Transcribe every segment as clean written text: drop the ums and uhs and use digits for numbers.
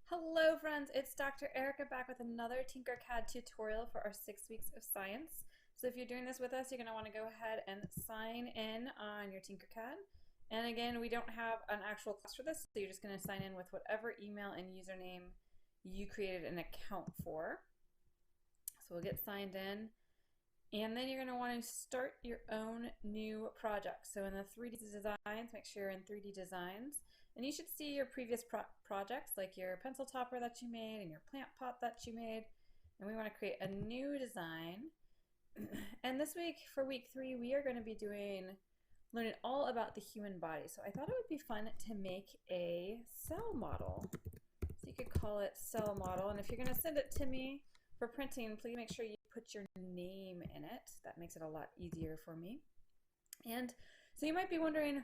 Hello friends, it's Dr. Erica back with another Tinkercad tutorial for our 6 weeks of science. So if you're doing this with us, you're going to want to go ahead and sign in on your Tinkercad. And again, we don't have an actual class for this, so you're just going to sign in with whatever email and username you created an account for. So we'll get signed in. And then you're going to want to start your own new project. So in the 3D designs, make sure you're in 3D designs. And you should see your previous projects, like your pencil topper that you made and your plant pot that you made. And we want to create a new design. And this week, for week 3, we are going to be learning all about the human body. So I thought it would be fun to make a cell model. So you could call it cell model. And if you're going to send it to me for printing, please make sure you put your name in it. That makes it a lot easier for me. And so you might be wondering,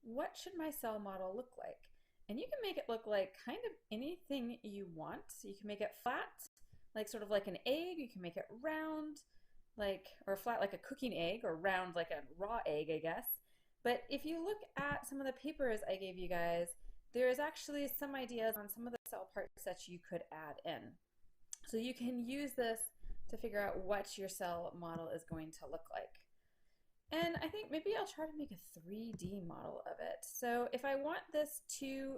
what should my cell model look like? And you can make it look like kind of anything you want. So you can make it flat, like sort of like an egg. You can make it round, or flat like a cooking egg, or round like a raw egg, I guess. But if you look at some of the papers I gave you guys, there's actually some ideas on some of the cell parts that you could add in. So you can use this to figure out what your cell model is going to look like. And I think maybe I'll try to make a 3D model of it. So if I want this to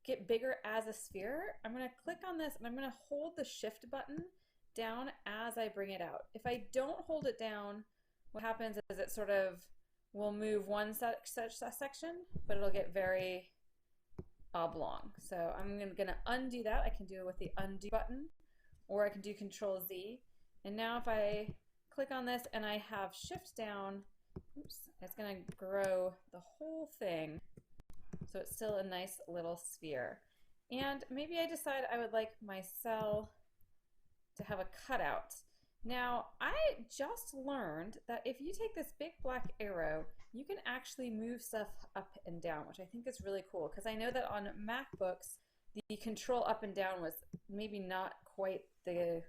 get bigger as a sphere, I'm going to click on this and I'm going to hold the shift button down as I bring it out. If I don't hold it down, what happens is it sort of will move one such section, but it'll get very oblong. So I'm going to undo that. I can do it with the undo button, or I can do Control Z. And now if I click on this and I have shift down, it's going to grow the whole thing so it's still a nice little sphere. And maybe I decide I would like my cell to have a cutout. Now, I just learned that if you take this big black arrow, you can actually move stuff up and down, which I think is really cool, because I know that on MacBooks, the control up and down was maybe not quite the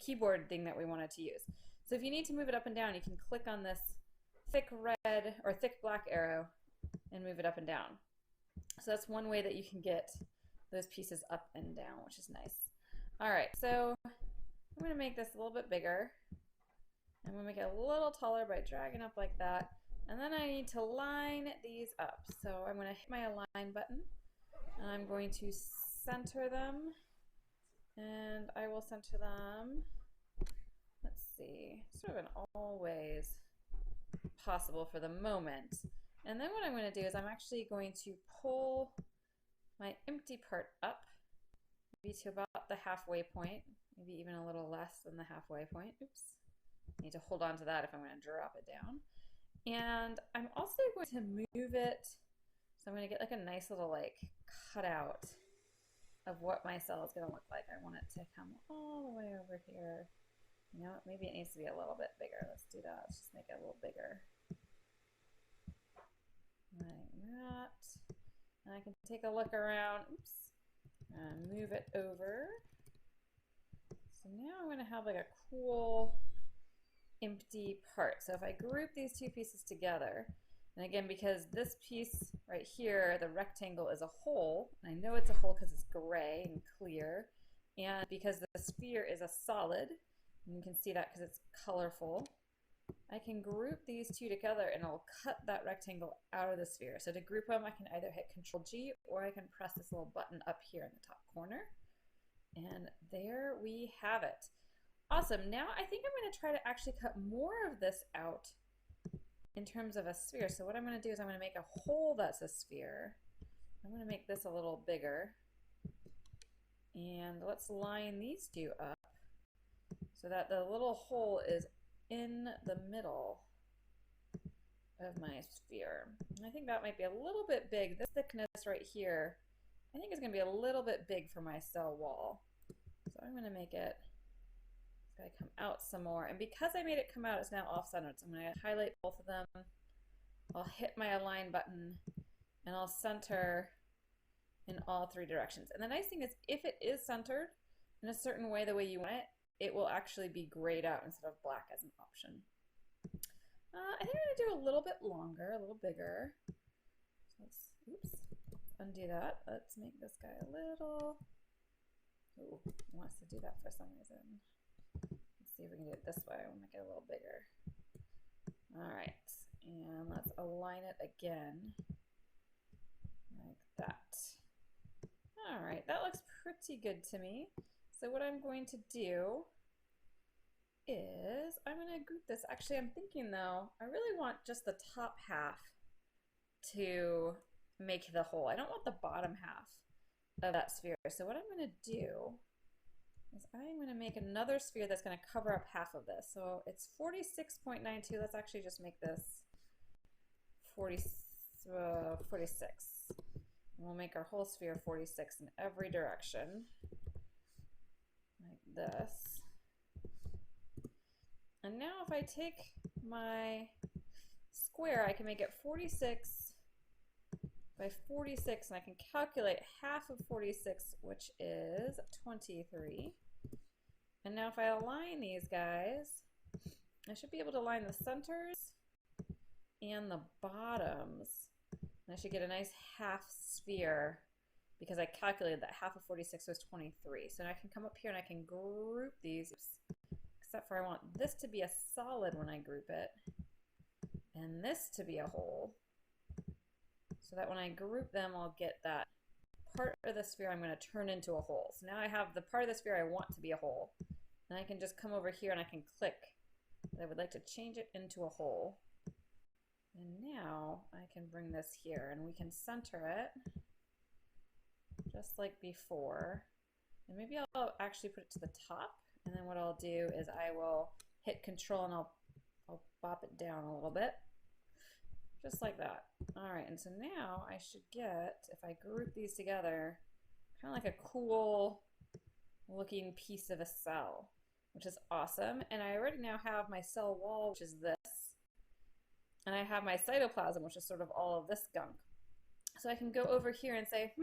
keyboard thing that we wanted to use. So if you need to move it up and down, you can click on this thick red or thick black arrow and move it up and down. So that's one way that you can get those pieces up and down, which is nice. All right, so I'm going to make this a little bit bigger. I'm going to make it a little taller by dragging up like that. And then I need to line these up. So I'm going to hit my align button and I'm going to center them. And I will center them, let's see, sort of in all ways possible for the moment. And then what I'm going to do is I'm actually going to pull my empty part up, maybe to about the halfway point, maybe even a little less than the halfway point. Oops. I need to hold on to that if I'm going to drop it down. And I'm also going to move it, so I'm going to get like a nice little cutout of what my cell is going to look like. I want it to come all the way over here. You know, maybe it needs to be a little bit bigger. Let's do that. Let's just make it a little bigger. Like that. And I can take a look around. Oops. And move it over. So now I'm going to have like a cool empty part. So if I group these two pieces together, and again, because this piece right here, the rectangle, is a hole, and I know it's a hole because it's gray and clear, and because the sphere is a solid, and you can see that because it's colorful, I can group these two together and it'll cut that rectangle out of the sphere. So to group them, I can either hit Control G or I can press this little button up here in the top corner. And there we have it. Awesome. Now I think I'm going to try to actually cut more of this out in terms of a sphere. So what I'm going to do is I'm going to make a hole that's a sphere. I'm going to make this a little bigger. And let's line these two up so that the little hole is in the middle of my sphere. And I think that might be a little bit big. This thickness right here, I think is going to be a little bit big for my cell wall. So I'm going to make it, it's going to come out some more. And because I made it come out, it's now off-centered. So I'm going to highlight both of them. I'll hit my align button and I'll center in all 3 directions. And the nice thing is, if it is centered in a certain way, the way you want it, it will actually be grayed out instead of black as an option. I think I'm going to do a little bit longer, a little bigger. So let's undo that. Let's make this guy a little Ooh, it wants to do that for some reason. Let's see if we can do it this way. We'll make it a little bigger. All right, and let's align it again like that. All right, that looks pretty good to me. So what I'm going to do is I'm going to group this. Actually, I'm thinking though, I really want just the top half to make the whole. I don't want the bottom half of that sphere. So what I'm going to do is I'm going to make another sphere that's going to cover up half of this. So it's 46.92. Let's actually just make this 46. And we'll make our whole sphere 46 in every direction, like this. And now if I take my square, I can make it 46 by 46, and I can calculate half of 46, which is 23. And now if I align these guys, I should be able to line the centers and the bottoms. And I should get a nice half sphere because I calculated that half of 46 was 23. So now I can come up here and I can group these, except for I want this to be a solid when I group it, and this to be a hole, so that when I group them, I'll get that part of the sphere I'm going to turn into a hole. So now I have the part of the sphere I want to be a hole. And I can just come over here and I can click that I would like to change it into a hole. And now I can bring this here and we can center it just like before. And maybe I'll actually put it to the top. And then what I'll do is I will hit Control and I'll bop it down a little bit. Just like that. All right, and so now I should get, if I group these together, kind of like a cool looking piece of a cell, which is awesome. And I already now have my cell wall, which is this. And I have my cytoplasm, which is sort of all of this gunk. So I can go over here and say,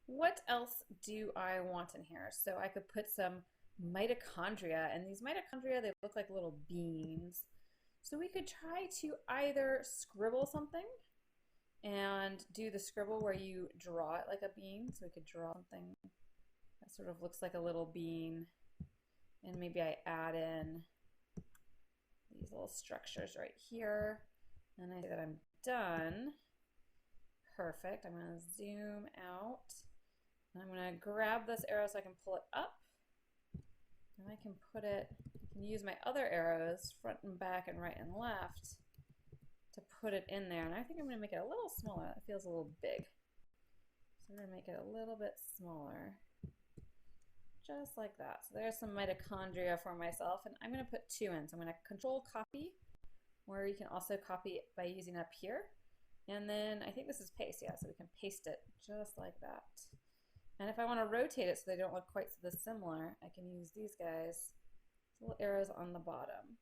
what else do I want in here? So I could put some mitochondria, and these mitochondria, they look like little beans. So we could try to either scribble something and do the scribble where you draw it like a bean. So we could draw something that sort of looks like a little bean. And maybe I add in these little structures right here. And I say that I'm done. Perfect. I'm going to zoom out. And I'm going to grab this arrow so I can pull it up. And I can put it, I can use my other arrows, front and back and right and left, to put it in there. And I think I'm going to make it a little smaller. It feels a little big. So I'm going to make it a little bit smaller. Just like that. So there's some mitochondria for myself. And I'm going to put 2 in. So I'm going to Control Copy, where you can also copy it by using up here. And then I think this is paste, yeah, so we can paste it just like that. And if I want to rotate it so they don't look quite so similar, I can use these guys, little arrows on the bottom.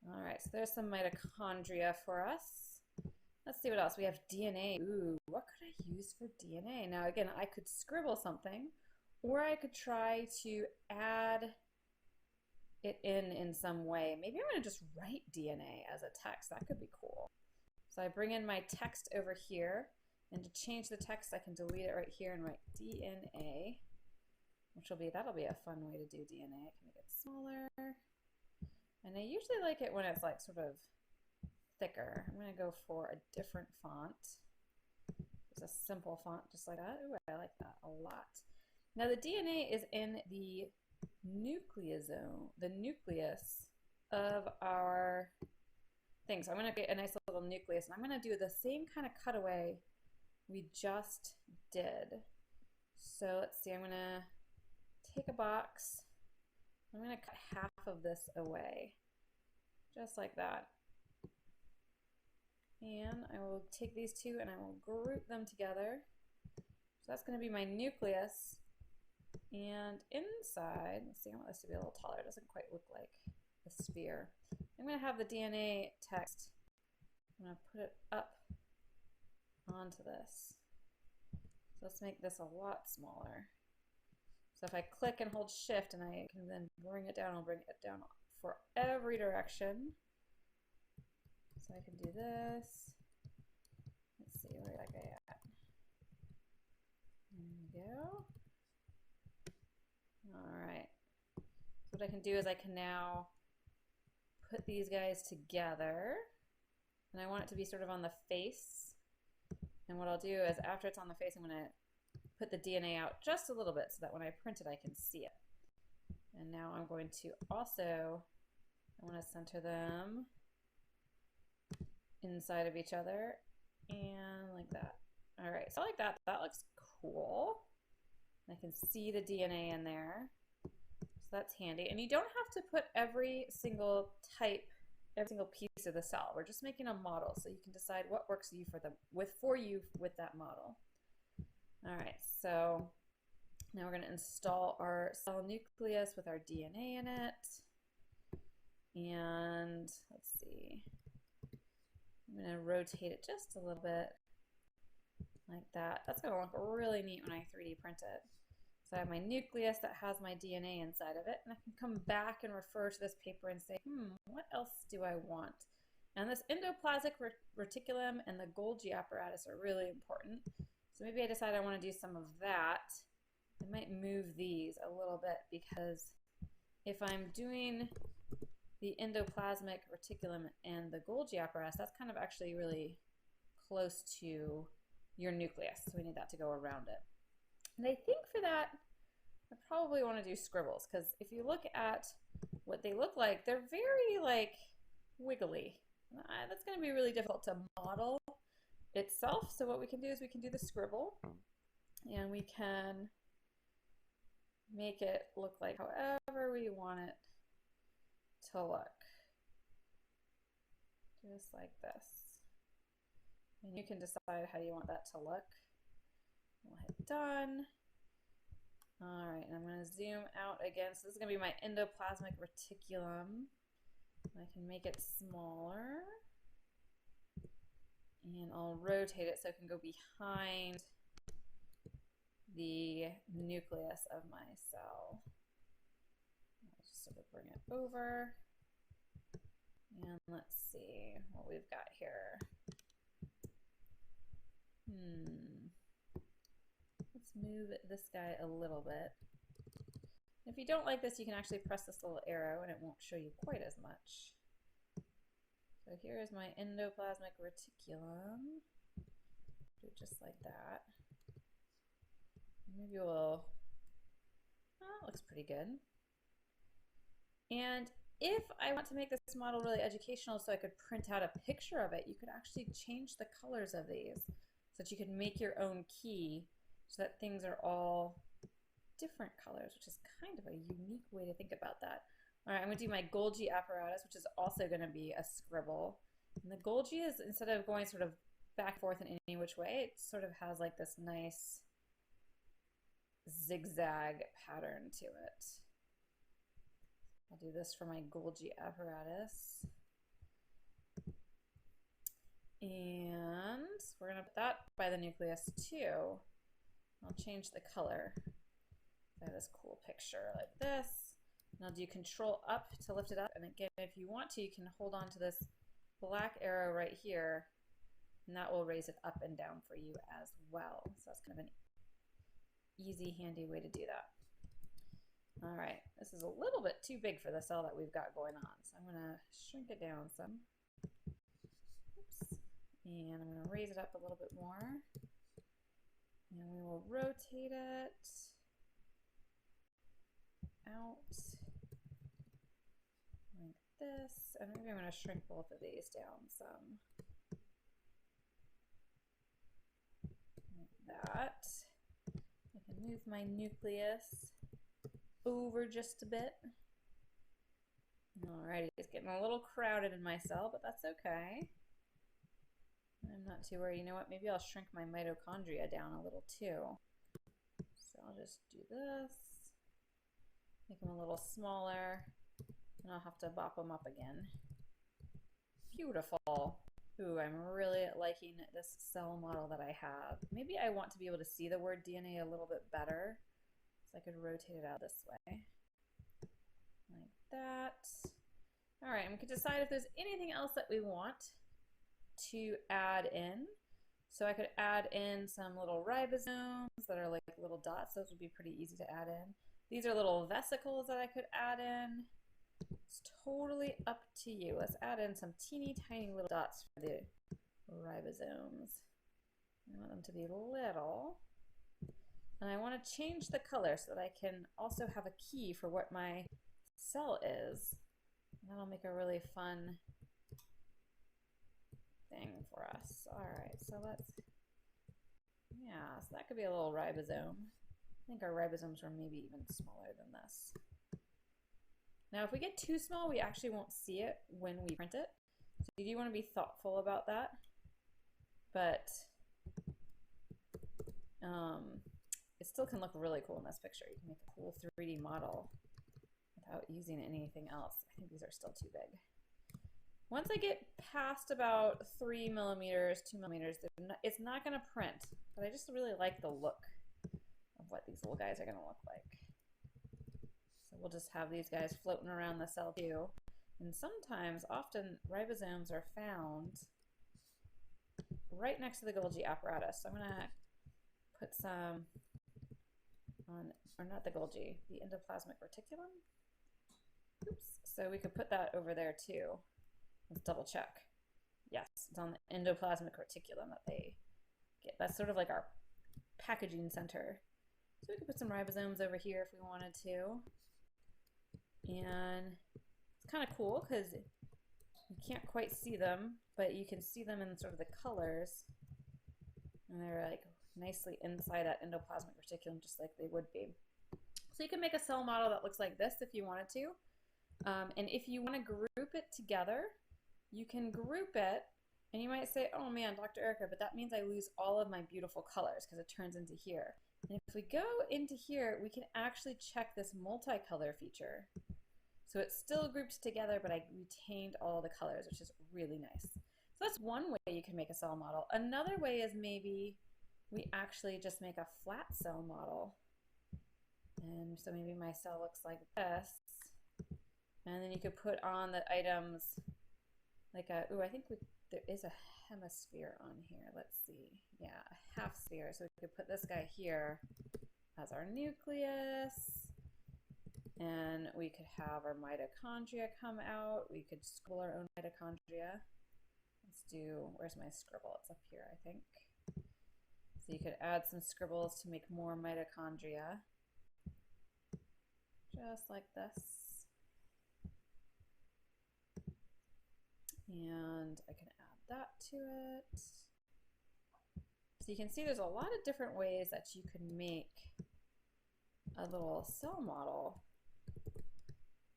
All right, so there's some mitochondria for us. Let's see what else. We have DNA. Ooh, what could I use for DNA? Now again, I could scribble something, or I could try to add it in some way. Maybe I'm going to just write DNA as a text. That could be cool. So I bring in my text over here. And to change the text, I can delete it right here and write DNA, which will be, that'll be a fun way to do DNA. I can make it smaller. And I usually like it when it's like sort of thicker. I'm going to go for a different font. It's a simple font just like that. Ooh, I like that a lot. Now the DNA is in the nucleosome, the nucleus of our thing. So I'm going to get a nice little nucleus, and I'm going to do the same kind of cutaway we just did. So let's see, I'm going to take a box. I'm going to cut half of this away, just like that. And I will take these two and I will group them together. So that's going to be my nucleus. And inside, let's see, I want this to be a little taller. It doesn't quite look like a sphere. I'm going to have the DNA text. I'm going to put it up onto this. So let's make this a lot smaller. So if I click and hold shift and I can then bring it down, I'll bring it down for every direction. So I can do this. Let's see, where did I go at? There we go. what I can do is I can now put these guys together, and I want it to be sort of on the face. And what I'll do is after it's on the face, I'm going to put the DNA out just a little bit so that when I print it, I can see it. And now I'm going to also, I want to center them inside of each other and like that. All right, so like that. That looks cool. I can see the DNA in there. So that's handy. And you don't have to put every single type, every single piece of the cell. We're just making a model so you can decide what works for you with that model. All right, so now we're going to install our cell nucleus with our DNA in it. And let's see. I'm going to rotate it just a little bit like that. That's going to look really neat when I 3D print it. So I have my nucleus that has my DNA inside of it, and I can come back and refer to this paper and say, what else do I want? And this endoplasmic reticulum and the Golgi apparatus are really important. So maybe I decide I want to do some of that. I might move these a little bit because if I'm doing the endoplasmic reticulum and the Golgi apparatus, that's kind of actually really close to your nucleus. So we need that to go around it. And I think for that, I probably want to do scribbles because if you look at what they look like, they're very like wiggly. That's going to be really difficult to model itself. So what we can do is we can do the scribble and we can make it look like however we want it to look. Just like this. And you can decide how you want that to look. We'll hit done. All right, and I'm going to zoom out again. So this is going to be my endoplasmic reticulum. I can make it smaller. And I'll rotate it so it can go behind the nucleus of my cell. I'll just sort of bring it over. And let's see what we've got here. Let's move this guy a little bit. If you don't like this, you can actually press this little arrow and it won't show you quite as much. So here is my endoplasmic reticulum. Do it just like that. Maybe we'll, that looks pretty good. And if I want to make this model really educational so I could print out a picture of it, you could actually change the colors of these so that you could make your own key so that things are all different colors, which is kind of a unique way to think about that. All right, I'm going to do my Golgi apparatus, which is also going to be a scribble. And the Golgi is, instead of going sort of back and forth in any which way, it sort of has like this nice zigzag pattern to it. I'll do this for my Golgi apparatus. And we're going to put that by the nucleus too. I'll change the color. I have this cool picture like this. And I'll do Control up to lift it up. And again, if you want to, you can hold on to this black arrow right here, and that will raise it up and down for you as well. So that's kind of an easy, handy way to do that. All right, this is a little bit too big for the cell that we've got going on. So I'm going to shrink it down some. Oops. And I'm going to raise it up a little bit more. And we will rotate it out like this. And maybe I'm going to shrink both of these down some. Like that. I can move my nucleus over just a bit. Alrighty, it's getting a little crowded in my cell, but that's okay. I'm not too worried. You know what? Maybe I'll shrink my mitochondria down a little too. So I'll just do this. Make them a little smaller, and I'll have to bop them up again. Beautiful. Ooh, I'm really liking this cell model that I have. Maybe I want to be able to see the word DNA a little bit better, so I could rotate it out this way. Like that. All right, and we can decide if there's anything else that we want to add in. So I could add in some little ribosomes that are like little dots. Those would be pretty easy to add in. These are little vesicles that I could add in. It's totally up to you. Let's add in some teeny tiny little dots for the ribosomes. I want them to be little. And I want to change the color so that I can also have a key for what my cell is. That'll make a really fun thing for us. All right, so let's, yeah, so that could be a little ribosome. I think our ribosomes are maybe even smaller than this. Now, if we get too small, we actually won't see it when we print it. So you do want to be thoughtful about that. But it still can look really cool in this picture. You can make a cool 3D model without using anything else. I think these are still too big. Once I get past about 3 millimeters, 2 millimeters, it's not going to print. But I just really like the look of what these little guys are going to look like. So we'll just have these guys floating around the cell too. And sometimes, often, ribosomes are found right next to the Golgi apparatus. So I'm going to put some on, or not the Golgi, the endoplasmic reticulum. Oops. So we could put that over there too. Let's double check. Yes, it's on the endoplasmic reticulum that they get. That's sort of like our packaging center. So we could put some ribosomes over here if we wanted to. And it's kind of cool because you can't quite see them, but you can see them in sort of the colors. And they're like nicely inside that endoplasmic reticulum, just like they would be. So you can make a cell model that looks like this if you wanted to. And if you want to group it together, you can group it, and you might say, oh man, Dr. Erica, but that means I lose all of my beautiful colors because it turns into here. And if we go into here, we can actually check this multicolor feature. So it's still grouped together, but I retained all the colors, which is really nice. So that's one way you can make a cell model. Another way is maybe we actually just make a flat cell model. And so maybe my cell looks like this. And then you could put on the items like a, ooh, I think there is a hemisphere on here. Let's see. Yeah, a half sphere. So we could put this guy here as our nucleus. And we could have our mitochondria come out. We could scribble our own mitochondria. Let's do, where's my scribble? It's up here, I think. So you could add some scribbles to make more mitochondria. Just like this. And I can add that to it. So you can see there's a lot of different ways that you can make a little cell model.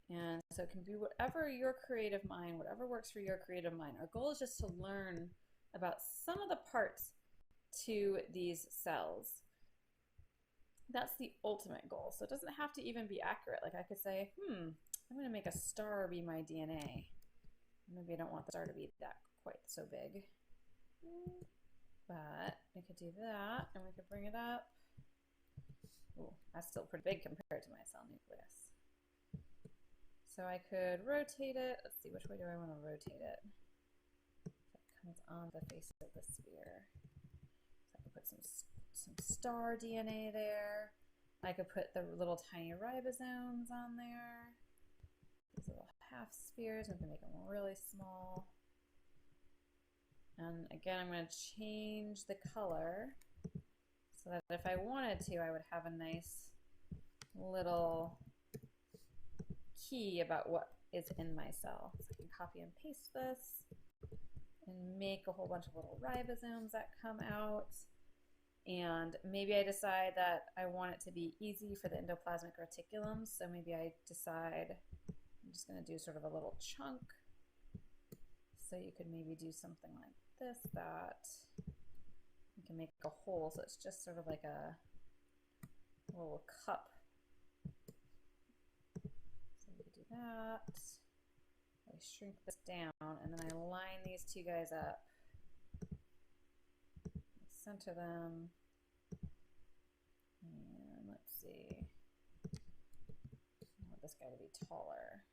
And so it can be whatever your creative mind, whatever works for your creative mind. Our goal is just to learn about some of the parts to these cells. That's the ultimate goal. So it doesn't have to even be accurate. Like I could say, I'm going to make a star be my DNA. Maybe I don't want the star to be that quite so big. But we could do that, and we could bring it up. Ooh, that's still pretty big compared to my cell nucleus. So I could rotate it. Let's see, which way do I want to rotate it? So it comes on the face of the sphere. So I could put some star DNA there. I could put the little tiny ribosomes on there. These little half spheres, we can make them really small. And again, I'm going to change the color so that if I wanted to, I would have a nice little key about what is in my cell. So I can copy and paste this and make a whole bunch of little ribosomes that come out. And maybe I decide that I want it to be easy for the endoplasmic reticulum. So maybe I decide I'm just going to do sort of a little chunk. So you could maybe do something like this, that you can make a hole. So it's just sort of like a little cup. So you could do that. I shrink this down, and then I line these two guys up. Center them. And let's see. I want this guy to be taller.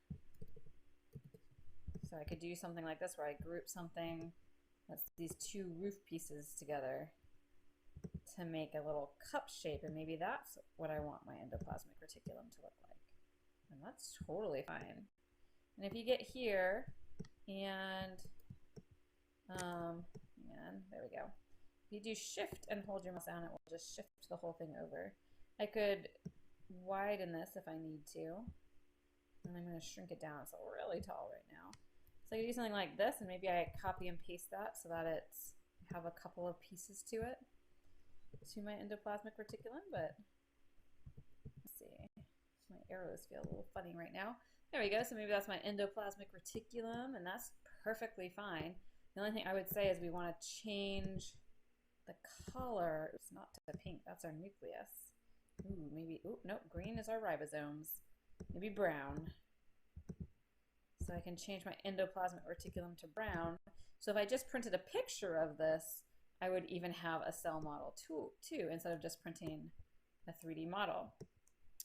So I could do something like this where I group something, that's these two roof pieces together to make a little cup shape, and maybe that's what I want my endoplasmic reticulum to look like. And that's totally fine. And if you get here and there we go. If you do shift and hold your mouse down, it will just shift the whole thing over. I could widen this if I need to. And I'm going to shrink it down. It's really tall right now. So I could do something like this, and maybe I copy and paste that so that it's have a couple of pieces to it, to my endoplasmic reticulum. But let's see. My arrows feel a little funny right now. There we go. So maybe that's my endoplasmic reticulum, and that's perfectly fine. The only thing I would say is we want to change the color. It's not to pink. That's our nucleus. Ooh, maybe, ooh, nope, green is our ribosomes. Maybe brown. So I can change my endoplasmic reticulum to brown. So if I just printed a picture of this, I would even have a cell model too, instead of just printing a 3D model.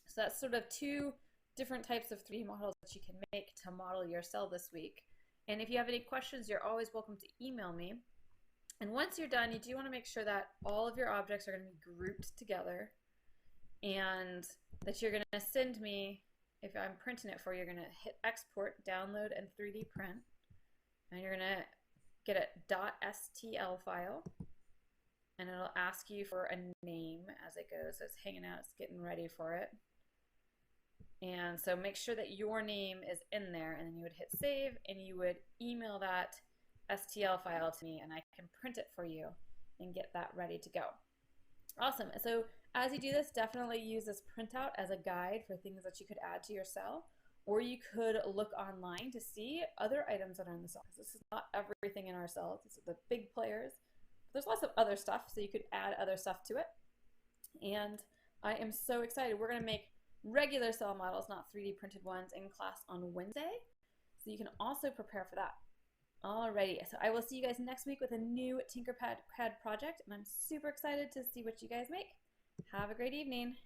So that's sort of two different types of 3D models that you can make to model your cell this week. And if you have any questions, you're always welcome to email me. And once you're done, you do want to make sure that all of your objects are going to be grouped together, and that you're going to send me, if I'm printing it for you, you're going to hit export, download, and 3D print. And you're going to get a .stl file, and it'll ask you for a name as it goes. So it's hanging out, it's getting ready for it. And so make sure that your name is in there, and then you would hit save, and you would email that STL file to me, and I can print it for you and get that ready to go. Awesome. So as you do this, definitely use this printout as a guide for things that you could add to your cell, or you could look online to see other items that are in the cell. This is not everything in our cells. These are the big players. There's lots of other stuff, so you could add other stuff to it. And I am so excited. We're going to make regular cell models, not 3D printed ones, in class on Wednesday, so you can also prepare for that. Alrighty, so I will see you guys next week with a new Tinkercad project, and I'm super excited to see what you guys make. Have a great evening.